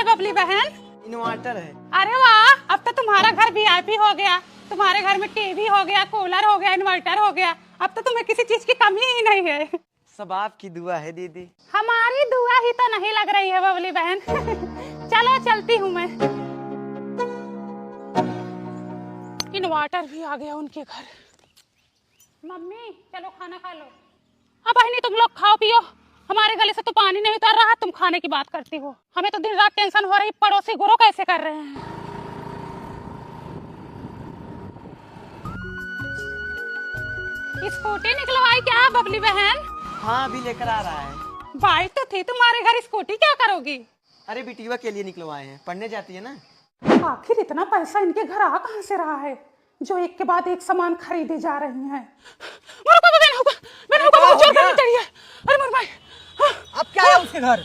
बबली बहन? इन्वर्टर है। अरे वाह, अब तो तुम्हारा घर वीआईपी हो गया। तुम्हारे घर में टीवी हो गया, कूलर हो गया, इन्वर्टर हो गया। अब तो तुम्हें किसी चीज की कमी ही नहीं है। सब आपकी दुआ है दीदी। हमारी दुआ ही तो नहीं लग रही है बबली बहन। चलो चलती हूँ मैं। इन्वर्टर भी आ गया उनके घर। मम्मी चलो खाना खा लो। अब बहनी तुम लोग खाओ पियो। हमारे गले से तो पानी नहीं उतर रहा, तुम खाने की बात करती हो। हमें तो दिन रात टेंशन हो रही, पड़ोसी गुरु कैसे कर रहे हैं। स्कूटी निकलवाई क्या बबली बहन? हाँ अभी लेकर आ रहा है। बाइक तो थी तुम्हारे घर, स्कूटी क्या करोगी? अरे बिटिया के लिए निकलवाए हैं, पढ़ने जाती है ना। आखिर इतना पैसा इनके घर आ कहां से रहा है जो एक के बाद एक सामान खरीदे जा रही हैं। अरे मोर भाई, अब क्या है उसके घर?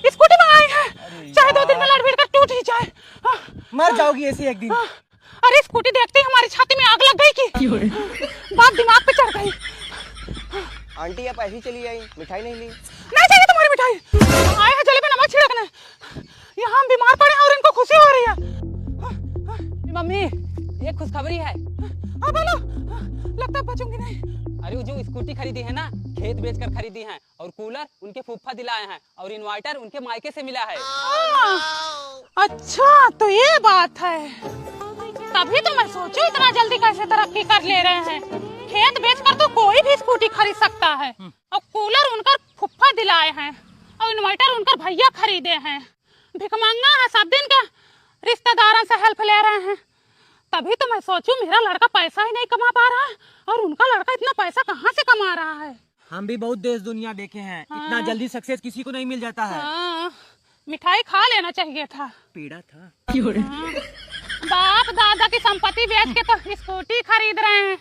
स्कूटी मंगाई है, चाहे 2 दिन में लड़ भिड़ कर टूट ही जाए। मर जाओगी ऐसी एक दिन। अरे स्कूटी देखते ही हमारी छाती में आग लग गई की बात दिमाग पे चढ़ गई। आंटी आप ऐसी चली आई, मिठाई नहीं ली? नहीं चाहिए तुम्हारी मिठाई। आए हैं जले पे नमक छिड़कने। यहाँ हम बीमार पड़े हैं और इनको खुशी हो रही है। मम्मी ये खुशखबरी है। बोलो, लगता है बचूंगी नहीं। अरे वो जो स्कूटी खरीदी है ना, खेत बेचकर खरीदी है, और कूलर उनके फूफा दिलाए हैं, और इन्वर्टर उनके मायके से मिला है। अच्छा तो ये बात है, तभी तो मैं सोचूं इतना जल्दी कैसे तरक्की कर ले रहे हैं। खेत बेचकर तो कोई भी स्कूटी खरीद सकता है, और कूलर उनका फुफ्फा दिलाए हैं, और इन्वर्टर उनका भैया खरीदे हैं। भिखमंगा है, सब दिन का रिश्तेदारों से हेल्प ले रहे हैं। तभी तो मैं सोचूं मेरा लड़का पैसा ही नहीं कमा पा रहा है, और उनका लड़का इतना पैसा कहाँ से कमा रहा है। हम भी बहुत देश दुनिया देखे हैं, इतना जल्दी सक्सेस किसी को नहीं मिल जाता है। मिठाई खा लेना चाहिए था। पीड़ा था। बाप दादा की संपत्ति बेच के तो स्कूटी खरीद रहे हैं।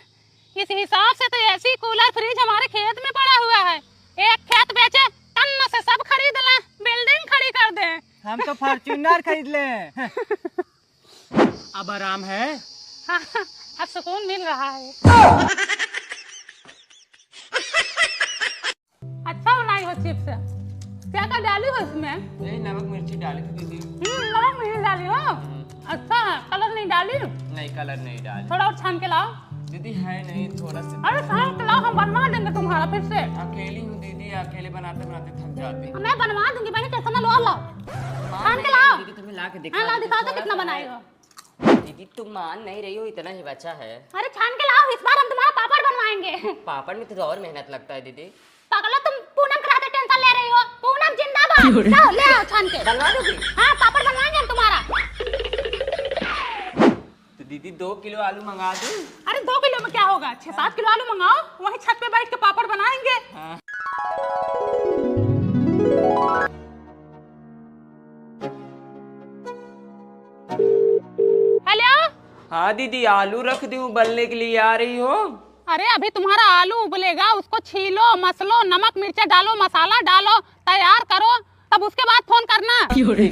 इस हिसाब से तो ऐसी कूलर फ्रिज हमारे खेत में पड़ा हुआ है। एक खेत बेचे तन्न से सब खरीद लें, बिल्डिंग खड़ी कर दें। हम तो फॉर्च्यूनर खरीद ले। अब आराम है। हाँ, अब सुकून मिल रहा है। अच्छा बनाई हो चिप्स, क्या क्या डाली हो इसमें? यही नमक मिर्ची डाली थी दीदी। नमक मिर्ची डाली हो? अच्छा है, कलर नहीं डाली? नहीं कलर नहीं डाली। थोड़ा और छान के लाओ। दीदी है नहीं, थोड़ा सा। अरे छान के लाओ, हम बनवा देंगे तुम्हारा फिर से। अकेली हूँ दीदी, अकेले बनाते बनाते थक जाती। मैं बनवा दूंगी, मैंने कैसा ना लो छान के लाओ। दीदी तुम्हें ला के हाँ ला दिखाओ तो कितना बनाएगा। दीदी तुम मान नहीं रही हो, इतना ही बचा है। अरे छान के लाओ, इस बार हम तुम्हारा पापड़ बनवाएंगे। पापड़ में तो और मेहनत लगता है दीदी। पागल हो तुम, पूनम कराते टेंशन ले रही हो। पूनम जिंदाबाद। लाओ ले आओ छान के। बनवा दोगी? हाँ पापड़ बनवाएंगे हम तुम्हारा। तो दीदी 2 किलो आलू मंगा दूं? अरे 2 किलो में क्या होगा, 6-7 किलो आलू मंगाओ, वहीं छत पे बैठ के पापड़ बनाएंगे। हाँ। हेलो। हाँ दीदी आलू रख दूं, उबलने के लिए आ रही हो? अरे अभी तुम्हारा आलू उबलेगा, उसको छीलो, मसलो, नमक मिर्चा डालो, मसाला डालो, तैयार करो, तब उसके बाद फोन करना। ठीक है।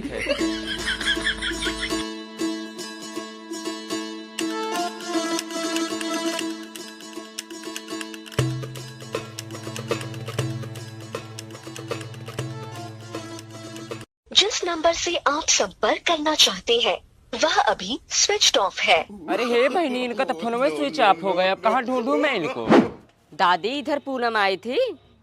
जिस नंबर से आप संपर्क करना चाहते हैं वह अभी स्विच ऑफ है। अरे हे बहनी, इनका तो फोन में स्विच ऑफ हो गया, अब कहाँ ढूंढूं मैं इनको? दादी इधर पूनम आई थी।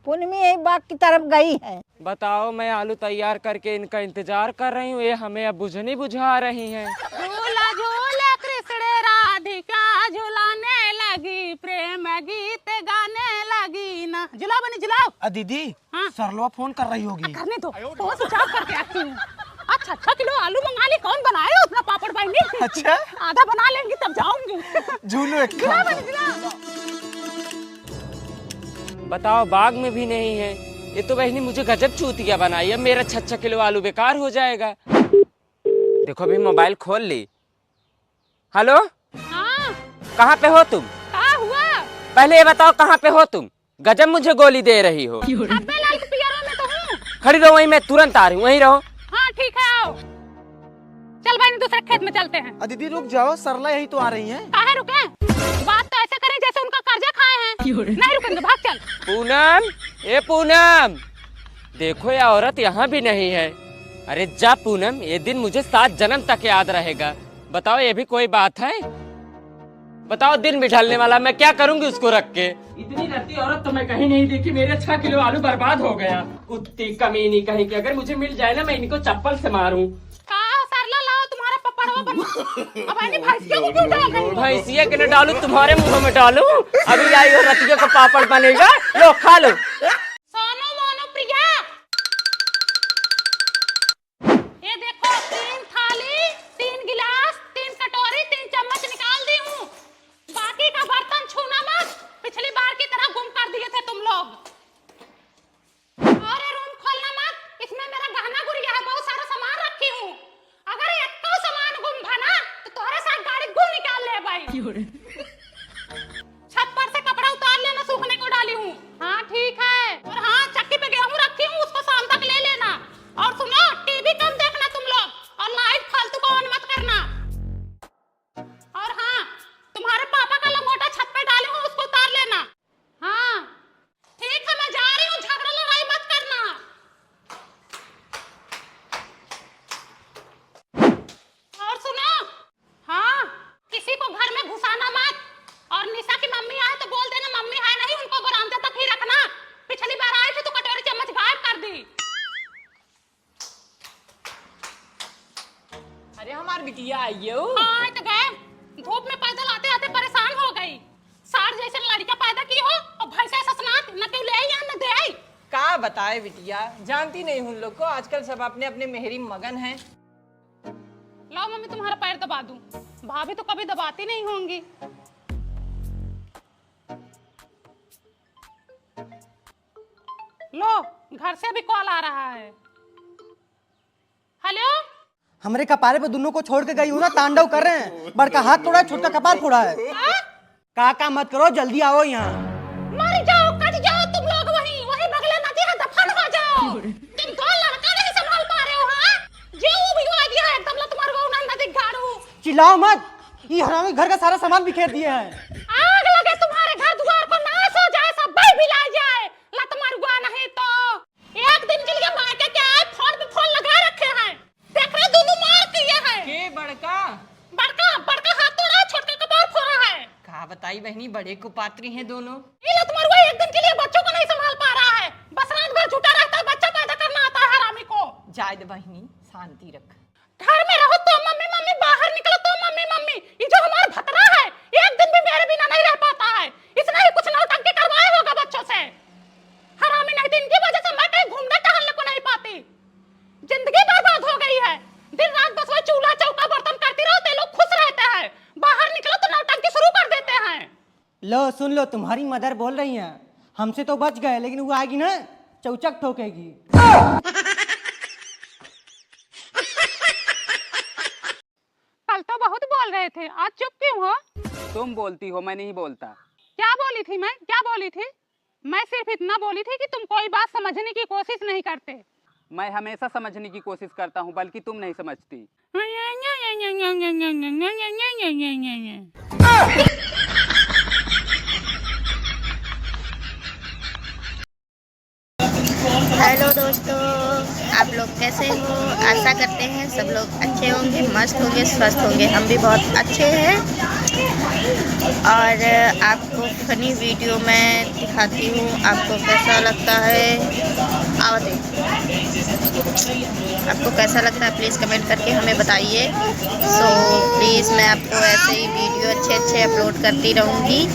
पूनमी एक बाग की तरफ गई है। बताओ, मैं आलू तैयार करके इनका इंतजार कर रही हूँ, ये हमें अब बुझनी बुझा रही हैं। झूला झूला कृष्ण राधिका झुलाने लगी, प्रेम गीत गाने लगी ना। झुलाओ बनी झुलाओ। दीदी हाँ? सरलवा फोन कर रही होगी। करने दो, फोन स्विच ऑफ करके आती हूँ। अच्छा किलो आलू मंगा ली, कौन बनाएगा उतना पापड़ बहनी? अच्छा आधा बना लेंगी तब जाऊंगी। झूलो एक झुलाओ बनी झुलाओ। बताओ, बाग में भी नहीं है। ये तो बहनी मुझे गजब चूतिया बनाई है, मेरा 6 किलो आलू बेकार हो जाएगा। देखो अभी मोबाइल खोल ली। हेलो, हाँ कहाँ पे हो तुम? क्या हुआ? पहले ये बताओ कहाँ पे हो तुम? गजब मुझे गोली दे रही हो। अबे लाल के पियरों में तो हूँ। खड़ी रहो वहीं, मैं तुरंत आ रही हूँ, वहीं रहो। हाँ ठीक है आओ। चल बहनी दूसरे खेत में चलते हैं। दीदी रुक जाओ, सरला यही तो आ रही हैं। काहे रुके? बात तो ऐसे करें जैसे उनका कर्जा खाए हैं। नहीं रुकेंगे, भाग चल। पूनम, ए पूनम, देखो ये औरत यहाँ भी नहीं है। अरे जा पूनम, ये दिन मुझे 7 जन्म तक याद रहेगा। बताओ ये भी कोई बात है? बताओ दिन बिठालने वाला, मैं क्या करूंगी उसको रख के? इतनी रत्ती औरत तो मैं कहीं नहीं देखी। मेरे 6 किलो आलू बर्बाद हो गया। कुत्ती कमीनी कहीं की, अगर मुझे मिल जाए ना मैं इनको चप्पल से मारूं। सरला लाओ तुम्हारा पपड़वा बना। अब आनी भैंसिया को क्यों डाल रही हो? भैंसिया के न डालू, तुम्हारे मुंह में डालू। अभी आई हो रतिया का पापड़ बनेगा, लो खा लो। सोनू मोनू प्रिया, ये देखो 3 थाली, 3 गिलास, 3 कटोरी, 3 चम्मच निकाल दी हूँ। बाकी का बर्तन छूना मत, पिछली बार की तरह गुम कर दिए थे तुम लोग। और ये रूम खोलना मत, इसमें मेरा गहना गुड़िया है, बहुत सारा सामान रखी हूँ। अगर एक को सामान गुम भना तो तुम्हारे साथ गाड़ी गुम निकाल ले भाई। छत पर से कपड़ा उतार लेना, सूखने को डाली हूँ। हाँ ठीक है। और हाँ, चक्की पे गेहूं रखी हूँ, उसको शाम तक ले लेना। और सुनो, टीवी कम देखना तुम लोग, और लाइट फालतू को ऑन मत करना। और हाँ, तुम्हारे पापा का लंगोटा छत पे डाली हूँ, उसको उतार लेना। हाँ ठीक है, मैं जा रही हूँ, झगड़ा लड़ाई मत करना। और सुनो, हाँ किसी को घर में घुसाना मत। और निशा की मम्मी आए तो बोल देना मम्मी है नहीं, उनको बरामदे तक ही रखना। पिछली बार आई थी तो कटोरी चम्मच गायब कर दी। अरे हमार बिटिया आइयो। हाँ तो गए, धूप में पैदल आते आते परेशान हो गई। सार जैसे लड़का पैदा की हो और भैंसा ससनात, न क्यों ले या न दे आई। का बताए बिटिया, जानती नहीं उन लोग को, आजकल सब अपने अपने मेहरी मगन हैं। लो मम्मी तुम्हारा पैर दबा दूं। भाभी तो कभी दबाती नहीं होंगी। लो, घर से भी कॉल आ रहा है। हेलो, हमरे कपारे पे दोनों को छोड़ के गई हूँ ना, तांडव कर रहे हैं। बड़का हाथ तोड़ा है, छोटा कपार फोड़ा है। काका मत करो, जल्दी आओ यहाँ। मर जाओ, कट जाओ तुम लोग, वहीं वहीं बगले नदी है, दफन हो जाओ। तुम दो लड़का नहीं संभाल पा रहे हो? हाँ जे वो भी आ गया एकदम, ला तुम्हारे को ना नदी गाड़ू। चिल्लाओ मत, ये हरामी घर का सारा सामान बिखेर दिए हैं। आग लगे तुम्हारे घर द्वार को, नाश हो जाए, सब भाई बिला जाए। ला तुम्हारे गुआ नहीं तो एक दिन के लिए मायके के आए, फोन पे फोन लगा रखे हैं। देख रहे दोनों मार किए हैं। के बड़का बड़का बड़का हाथ तोड़ा, छोटा कपार फोड़ा है। का बताई बहनी, बड़े कुपात्री हैं दोनों। ये लो तुम्हारे गुआ एक दिन के लिए बच्चों को नहीं संभाल पा रहा है, बस रात भर झूठा रहता है, बच्चा पैदा करना आता है हरामी को। जायद बहनी, शांति रख। घर में रहो तो मम्मी मम्मी, बाहर निकलो तो मम्मी मम्मी। ये जो हमारा भतरा है, एक दिन भी मेरे बिना नहीं रह पाता है। इसने ही कुछ नौटंकी करवाया होगा बच्चों से। हरामी नहीं थी, इनकी वजह से मैं कहीं घूमने टहलने को नहीं पाती। जिंदगी बर्बाद हो गई है। दिन रात बस वही चूल्हा चौका बर्तन करती रहो, ते लोग खुश रहते हैं। बाहर निकलो तो नौटंकी शुरू कर देते हैं। लो सुन लो, तुम्हारी मदर बोल रही हैं। हमसे तो बच गए, लेकिन वो आएगी ना, चौचक ठोकेगी। कल तो बहुत बोल रहे थे, आज चुप क्यों हो? तुम बोलती हो, मैं नहीं बोलता। क्या बोली थी मैं, क्या बोली थी? मैं सिर्फ इतना बोली थी कि तुम कोई बात समझने की कोशिश नहीं करते। मैं हमेशा समझने की कोशिश करता हूँ, बल्कि तुम नहीं समझती। हेलो दोस्तों, आप लोग कैसे हो? आशा करते हैं सब लोग अच्छे होंगे, मस्त होंगे, स्वस्थ होंगे। हम भी बहुत अच्छे हैं। और आपको फनी वीडियो मैं दिखाती हूँ, आपको कैसा लगता है? आओ देखो, आपको कैसा लगता है प्लीज़ कमेंट करके हमें बताइए। सो प्लीज़ मैं आपको ऐसे ही वीडियो अच्छे अच्छे अपलोड करती रहूँगी।